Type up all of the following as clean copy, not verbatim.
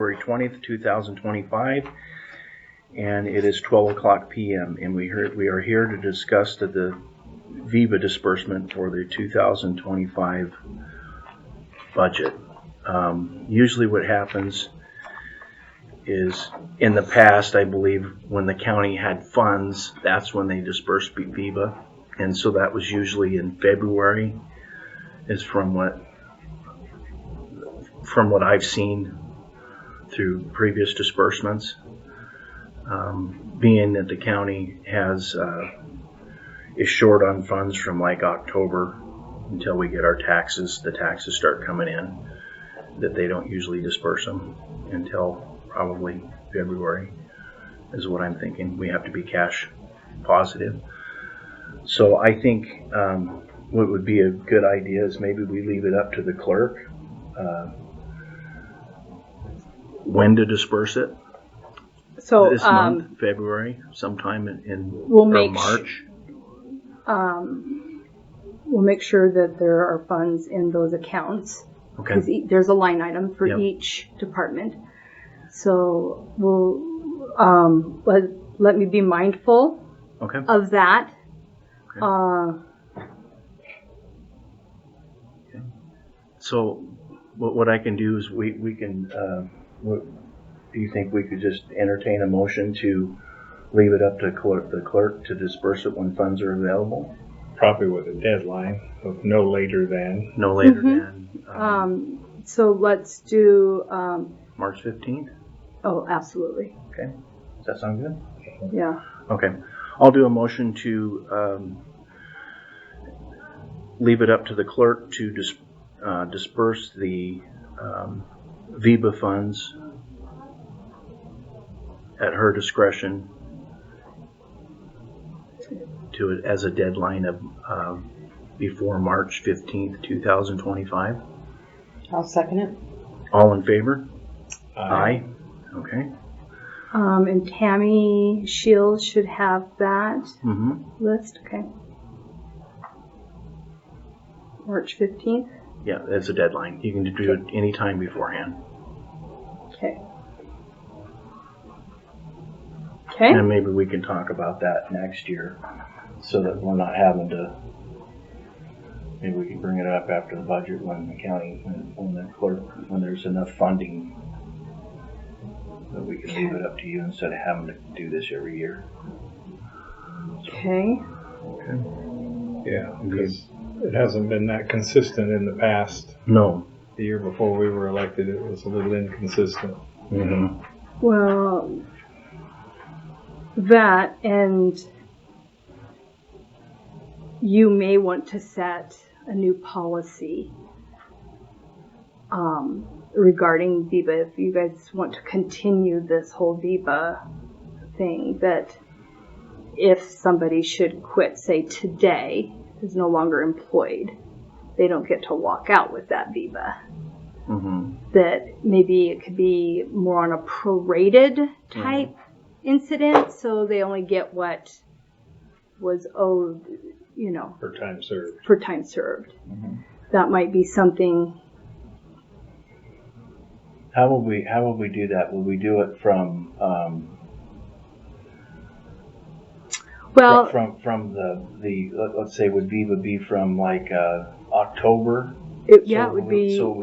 February 20th, 2025, and it is 12 o'clock p.m. and we are here to discuss the VEBA disbursement for the 2025 budget. Usually what happens is, in the past, I believe, when the county had funds, that's when they dispersed VEBA, and so that was usually in February, is from what I've seen through previous disbursements. Being that the county is short on funds from like October until we get our taxes, the taxes start coming in, that they don't usually disperse them until probably February, is what I'm thinking. We have to be cash positive. So I think what would be a good idea is maybe we leave it up to the clerk when to disperse it. So this month, February, sometime in March. We'll make sure that there are funds in those accounts. Okay. Because there's a line item for each department. So we'll let me be mindful of that. Okay. So what I can do is we can. What do you think? We could just entertain a motion to leave it up to the clerk to disperse it when funds are available? Probably with a deadline of no later than. No later than. So let's do March 15th? Oh, absolutely. Okay. Does that sound good? Yeah. Okay. I'll do a motion to leave it up to the clerk to disperse the VEBA funds at her discretion to it as a deadline of before March 15th, 2025. I'll second it. All in favor? Aye. Okay. And Tammy Shields should have that list. Okay. March 15th. Yeah, that's a deadline. You can do it any time beforehand. Okay. Okay. And maybe we can talk about that next year, so that we're not having to. Maybe we can bring it up after the budget when the county, when the clerk, when there's enough funding, that we can leave it up to you instead of having to do this every year. Okay. Okay. Yeah, because it hasn't been that consistent in the past. No. The year before we were elected, it was a little inconsistent. Mm-hmm. Well, that, and you may want to set a new policy regarding VEBA. If you guys want to continue this whole VEBA thing, that if somebody should quit, say today, is no longer employed, they don't get to walk out with that VEBA. That maybe it could be more on a prorated type incident, so they only get what was owed, For time served. For time served. That might be something. How will we do that? Will we do it from from the let's say, would VEBA be from like October? It would be. So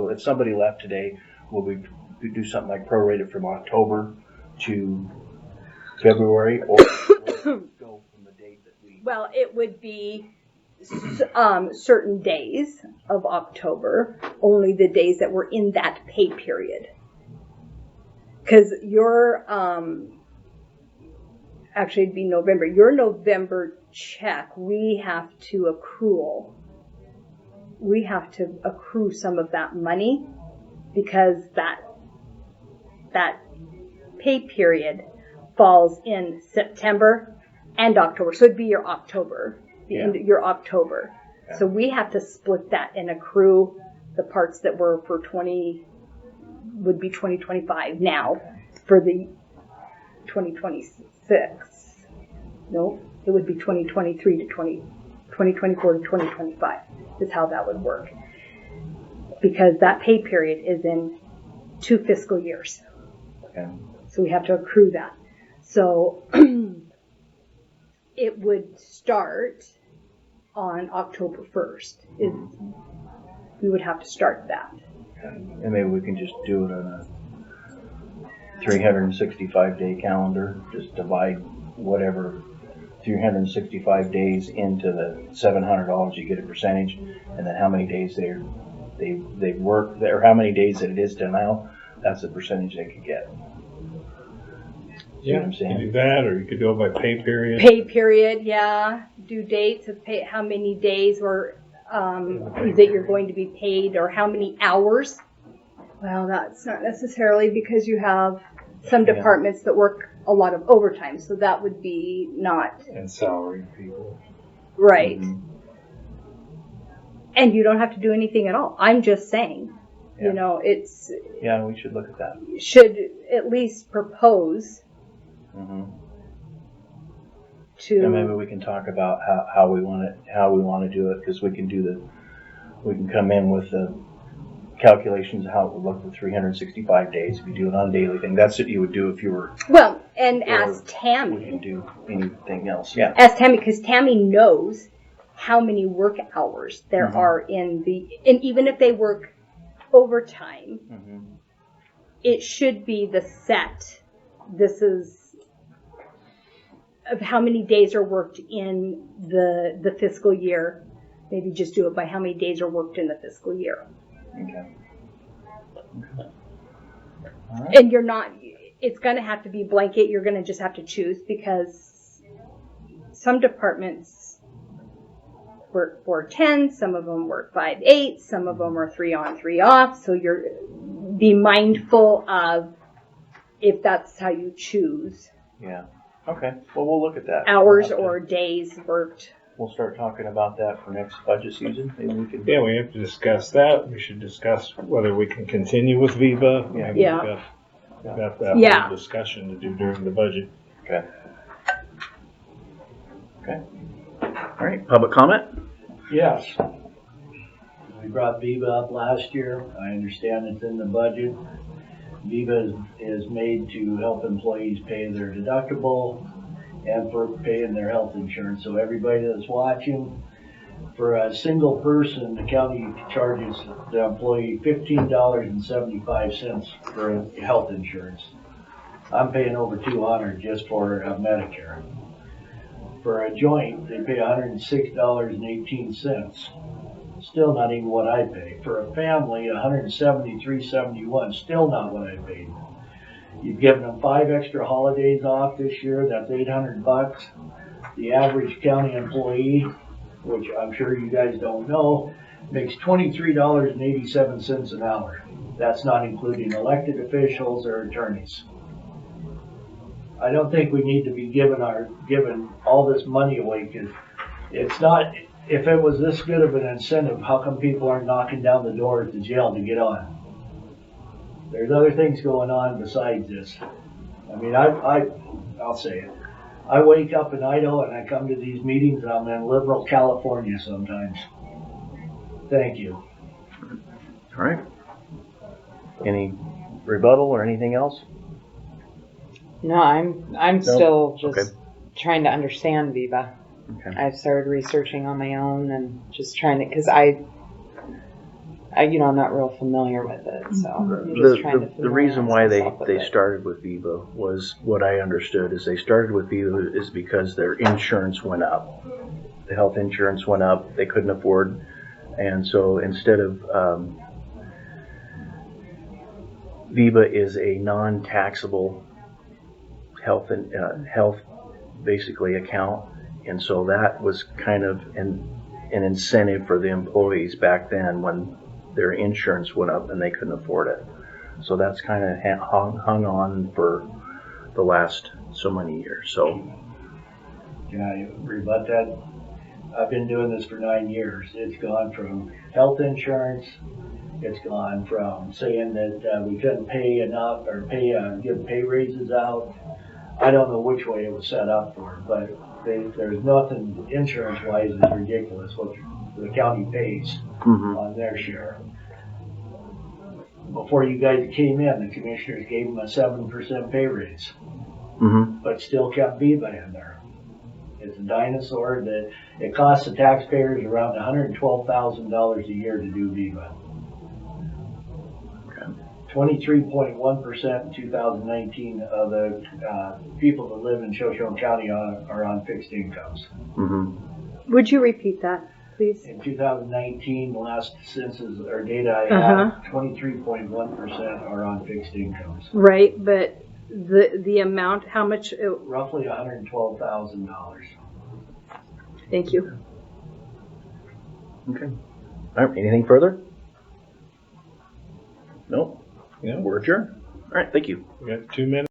if somebody left today, will we do something like prorated from October to February, or go from the date that we? Well, it would be certain days of October, only the days that were in that pay period. Because your actually it'd be November. Your November check, we have to accrue some of that money, because that pay period falls in September and October. So it'd be your October, end of your October. Yeah. So we have to split that and accrue the parts that were for 2025 now for the 2026. No, it would be 2023 to 2024 to 2025 is how that would work. Because that pay period is in 2 fiscal years. Okay. So we have to accrue that. So it would start on October 1st. We would have to start that. And maybe we can just do it on a 365-day calendar. Just divide whatever 365 days into the $700. You get a percentage, and then how many days they've worked, or how many days that it is to now. That's the percentage they could get. See what I'm You saying? could do that, or you could do it by pay period. Pay period, yeah. Due dates of pay, how many days or that you're going to be paid, or how many hours. Well, that's not necessarily, because you have some departments that work a lot of overtime, so that would be not And salaried people. right. Mhm. And you don't have to do anything at all. I'm just saying, Yeah. you know, it's Yeah, we should look at that. should at least propose Mm-hmm. to. And maybe we can talk about how we want to do it, because we can come in with the calculations of how it would look for 365 days. If you do it on a daily thing, that's what you would do if you were. Well, and Or ask We Tammy. can do anything else. Yeah. Ask Tammy, because Tammy knows how many work hours there Mhm. are and even if they work overtime, Mm-hmm. it should be the set. This is of how many days are worked in the fiscal year. Maybe just do it by how many days are worked in the fiscal year. Okay. All right. And it's going to have to be blanket. You're going to just have to choose, because some departments work 4-10, some of them work 5-8, some of them are 3 on, 3 off. So be mindful of if that's how you choose. Yeah. Okay. Well, we'll look at that. Hours We'll have or days worked. we'll start talking about that for next budget season. Maybe we can. Yeah, we have to discuss that. We should discuss whether we can continue with VEBA. Yeah. And Yeah. We've got that Yeah. whole discussion to do during the budget. Okay. Okay. All right. Public comment? Yes. We brought VEBA up last year. I understand it's in the budget. VEBA is made to help employees pay their deductible and for paying their health insurance. So everybody that's watching, for a single person, the county charges the employee $15.75 for health insurance. I'm paying over $200 just for Medicare. For a joint, they pay $106.18. Still not even what I pay. For a family, $173.71. Still not what I paid. You've given them 5 extra holidays off this year. That's $800. The average county employee, which I'm sure you guys don't know, makes $23.87 an hour. That's not including elected officials or attorneys. I don't think we need to be giving all this money away, because it's not. If it was this good of an incentive, how come people aren't knocking down the door at the jail to get on? There's other things going on besides this. I mean, I'll say it. I wake up in Idaho and I come to these meetings and I'm in liberal California sometimes. Thank you. All right. Any rebuttal or anything else? No, I'm still just Okay. trying to understand VEBA. Okay. I've started researching on my own and just trying to, because I'm not real familiar with it, so I'm just trying to The reason why familiarize myself with they it. started with VEBA was, what I understood is they started with VEBA is because their insurance went up. The health insurance went up. They couldn't afford, and so instead of VEBA is a non-taxable health basically account, and so that was kind of an incentive for the employees back then when their insurance went up and they couldn't afford it. So that's kind of hung on for the last so many years. So Can I rebut that? I've been doing this for 9 years. It's gone from health insurance. It's gone from saying that we couldn't pay enough or give pay raises out. I don't know which way it was set up for, but there's nothing insurance-wise is ridiculous what the county pays mhm. on their share. before you guys came in, the commissioners gave them a 7% pay raise, Mm-hmm. but still kept VEBA in there. It's a dinosaur that it costs the taxpayers around $112,000 a year to do VEBA. 23.1% in 2019 of the people that live in Shoshone County are on fixed incomes. Mm-hmm. Would you repeat that, please? In 2019, the last census or data I have, 23.1% are on fixed incomes. Right, but the amount, how much? Roughly $112,000. Thank you. Okay. All right. Anything further? No. Yeah. We're adjourned. All right. Thank you. We got 2 minutes.